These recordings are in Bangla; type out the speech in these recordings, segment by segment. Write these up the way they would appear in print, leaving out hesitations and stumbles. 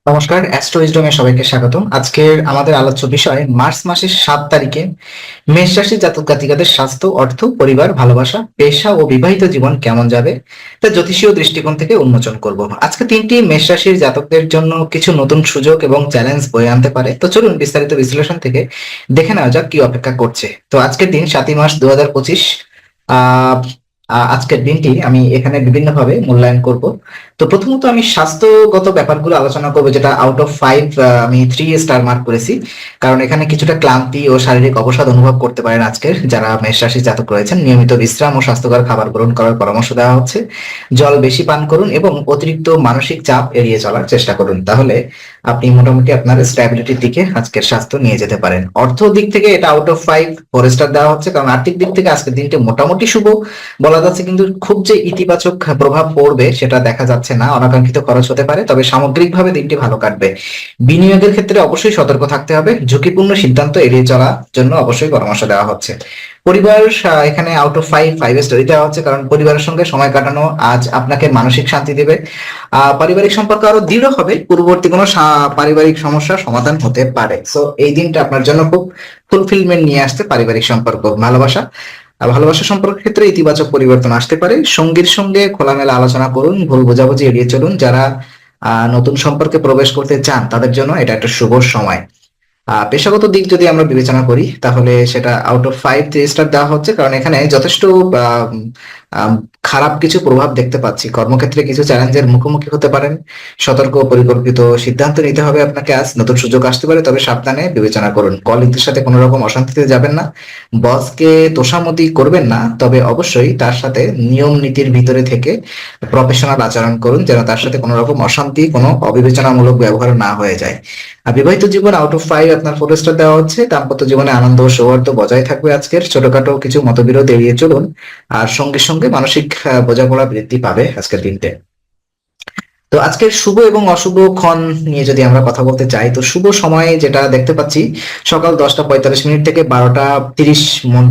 নমস্কার, অ্যাস্ট্রো উইজডমে সবাইকে স্বাগতম। আজকের আমাদের আলোচ্য বিষয় মার্চ মাসের 7 তারিখে মেষ রাশির জাতক জাতিকাদের স্বাস্থ্য, অর্থ, পরিবার, ভালোবাসা, পেশা ও বিবাহিত জীবন কেমন যাবে তা জ্যোতিষীয় দৃষ্টিকোণ থেকে উন্মোচন করব। আজকে তিনটি মেষ রাশির জাতকদের জন্য কিছু নতুন সুযোগ এবং চ্যালেঞ্জ বয়ে আনতে পারে। তো চলুন বিস্তারিত বিশ্লেষণ থেকে দেখে নেওয়া যাক কি অপেক্ষা করছে। তো আজকের দিন 7ই মার্চ 2025। আহ আজকের দিনটি আমি এখানে বিভিন্নভাবে মূল্যায়ন করব। তো প্রথমত আমি স্বাস্থ্যগত ব্যাপারগুলো আলোচনা করবো, যেটা আউট অফ 5 আমি 3 স্টার মার্ক করেছি। কারণ এখানে কিছুটা ক্লান্তি ও শারীরিক অবসাদ অনুভব করতে পারেন আজকের যারা মেষ রাশির জাতক রয়েছেন। নিয়মিত বিশ্রাম ও স্বাস্থ্যকর খাবার গ্রহণ করার পরামর্শ দেওয়া হচ্ছে। জল বেশি পান করুন এবং অতিরিক্ত মানসিক চাপ এড়িয়ে চলার চেষ্টা করুন, তাহলে আপনি মোটামুটি আপনার স্ট্যাবিলিটির দিকে আজকের স্বাস্থ্য নিয়ে যেতে পারেন। অর্থ দিক থেকে এটা আউট অফ 5 4 স্টার দেওয়া হচ্ছে, কারণ আর্থিক দিক থেকে আজকের দিনটি মোটামুটি শুভ বলা যাচ্ছে, কিন্তু খুব যে ইতিবাচক প্রভাব পড়বে সেটা দেখা যাচ্ছে না। অনাকাঙ্ক্ষিত খরচ হতে পারে, তবে সামগ্রিকভাবে দিনটি ভালো কাটবে। বিনিয়োগের ক্ষেত্রে অবশ্যই সতর্ক থাকতে হবে। ঝুঁকিপূর্ণ সিদ্ধান্ত এড়িয়ে চলার জন্য অবশ্যই পরামর্শ দেওয়া হচ্ছে। পরিবার এখানে আউট অফ 5 দেওয়া হচ্ছে, কারণ পরিবারের সঙ্গে সময় কাটানো আজ আপনাকে মানসিক শান্তি দেবে। পারিবারিক সম্পর্ক আরো দৃঢ় হবে। পূর্ববর্তী কোনো পারিবারিক সমস্যার সমাধান হতে পারে। সো এই দিনটা আপনার জন্য খুব ফুলফিলমেন্ট নিয়ে আসতে পারিবারিক সম্পর্ক, ভালোবাসা ভালোবাসা সম্পর্কের ক্ষেত্রে ইতিবাচক পরিবর্তন আসতে পারে। সঙ্গীর সঙ্গে খোলামেলা আলোচনা করুন, ভুল বোঝাবুঝি এড়িয়ে চলুন। যারা নতুন সম্পর্কে প্রবেশ করতে চান তাদের জন্য এটা একটা শুভ সময়। পেশাগত দিক যদি আমরা বিবেচনা করি তাহলে সেটা আউট অফ 5 3 স্টার দেওয়া হচ্ছে, কারণ এখানে যথেষ্ট আহ, আম, খারাপ কিছু প্রভাব দেখতে পাচ্ছি। কর্মক্ষেত্রে কিছু চ্যালেঞ্জের মুখোমুখি হতে পারেন। সতর্ক ও পরিকল্পিত সিদ্ধান্ত নিতে হবে আপনাকে। আজ নতুন সুযোগ আসতে পারে, তবে সাবধানে বিবেচনা করুন। কলিগদের সাথে কোনো রকম অশান্তিতে যাবেন না। বসকে তোষামতি করবেন না, তবে অবশ্যই তার সাথে নিয়ম নীতির ভিতরে থেকে প্রফেশনাল আচরণ করুন, যেন তার সাথে কোনো রকম অশান্তি, কোনো অবিবেচনামূলক ব্যবহার না হয়ে যায়। আর বিবাহিত জীবন আউট অফ 5 আপনার 4 স্টার দেওয়া হচ্ছে। দাম্পত্য জীবনে আনন্দ ও সৌহার্দ্য বজায় থাকবে আজকের। ছোটখাটো কিছু মতবিরোধ এড়িয়ে চলুন। আর সঙ্গে সঙ্গে মানসিক বোঝাপড়া বৃদ্ধি পাবে আজকের দিনতে। তো আজকের শুভ এবং অশুভ ক্ষণ নিয়ে যদি আমরা কথা বলতে চাই, তো শুভ সময় যেটা দেখতে পাচ্ছি সকাল 10টা 45 মিনিট থেকে 12টা 30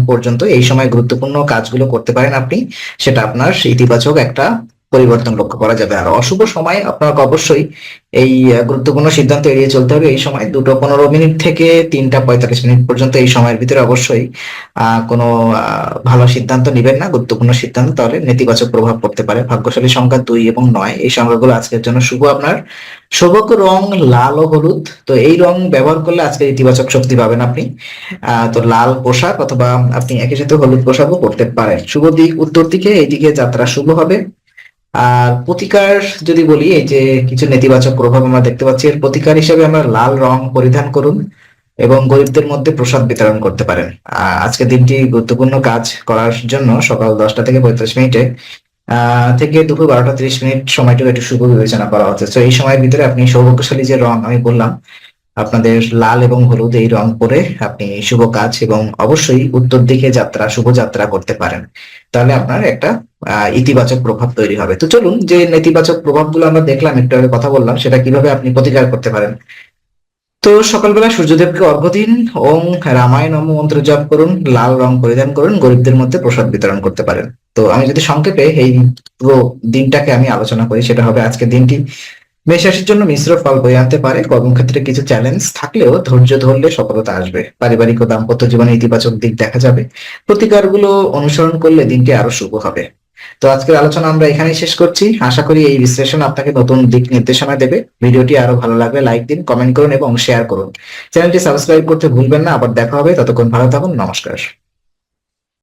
পর্যন্ত, এই সময় গুরুত্বপূর্ণ কাজগুলো করতে পারেন আপনি। সেটা আপনার ইতিবাচক একটা পরিবর্তন লক্ষ্য করা যাবে। আর অশুভ সময় আপনাকে অবশ্যই এই গুরুত্বপূর্ণ সিদ্ধান্ত এড়িয়ে চলতে হবে। এই সময় 2টা 15 মিনিট থেকে 3টা 45 মিনিট পর্যন্ত, এই সময়ের ভিতরে অবশ্যই কোনো ভালো সিদ্ধান্ত নিবেন না, গুরুত্বপূর্ণ সিদ্ধান্ত, তাহলে নেতিবাচক প্রভাব পড়তে পারে। ভাগ্যশালী সংখ্যা 2 এবং 9, এই সংখ্যাগুলো আজকের জন্য শুভ। আপনার সৌভাগ্য রং লাল ও হলুদ। তো এই রং ব্যবহার করলে আজকে ইতিবাচক শক্তি পাবেন আপনি। তো লাল পোশাক অথবা আপনি একই সাথে হলুদ পোশাকও পরতে পারেন। শুভ দিক উত্তর দিকে, এইদিকে যাত্রা শুভ হবে। আর প্রতিকার যদি বলি, এই যে কিছু নেতিবাচক প্রভাব আমরা দেখতে পাচ্ছি, এর প্রতিকার হিসেবে আমরা লাল রং পরিধান করুন এবং গরিবদের মধ্যে প্রসাদ বিতরণ করতে পারেন। আজকে দিনটি গুরুত্বপূর্ণ কাজ করার জন্য সকাল 10টা থেকে 45 মিনিটে থেকে দুপুর 12টা 30 মিনিট সময়টুকু একটু শুভ বিবেচনা করা হচ্ছে। তো এই সময়ের ভিতরে আপনি সৌভাগ্যশালী যে রং আমি বললাম আপনাদের, লাল এবং হলুদ, এই রং পরে আপনি শুভ কাজ এবং অবশ্যই উত্তর দিকে যাত্রা, শুভ যাত্রা করতে পারেন। তাহলে আপনার একটা ইতিবাচক প্রভাব তৈরি হবে। তো চলুন, যে নেতিবাচক প্রভাবগুলো আমরা দেখলাম, একটু আগে কথা বললাম, সেটা কিভাবে আপনি প্রতিকার করতে পারেন। তো সকালবেলা সূর্যদেবকে অর্ঘ্য দিন, ওং রামায়ণ মন্ত্র জপ করুন, লাল রং পরিধান করুন, গরিবদের মধ্যে প্রসাদ বিতরণ করতে পারেন। তো আমি যদি সংক্ষেপে এই পুরো দিনটাকে আমি আলোচনা করি, সেটা হবে আজকের দিনটি মেষ রাশির জন্য মিশ্র ফল বয়ে আনতে পারে। কর্মক্ষেত্রে কিছু চ্যালেঞ্জ থাকলেও ধৈর্য ধরলে সফলতা আসবে। পারিবারিক ও দাম্পত্য জীবনে ইতিবাচক দিক দেখা যাবে। প্রতিকারগুলো অনুসরণ করলে দিনটি আরো শুভ হবে। তো আজকের আলোচনা আমরা এখানেই শেষ করছি। আশা করি এই বিশ্লেষণ আপনাকে নতুন দিক নির্দেশনা দেবে। ভিডিওটি আরো ভালো লাগলে লাইক দিন, কমেন্ট করুন এবং শেয়ার করুন। চ্যানেলটি সাবস্ক্রাইব করতে ভুলবেন না। আবার দেখা হবে, ততক্ষণ ভালো থাকুন। নমস্কার।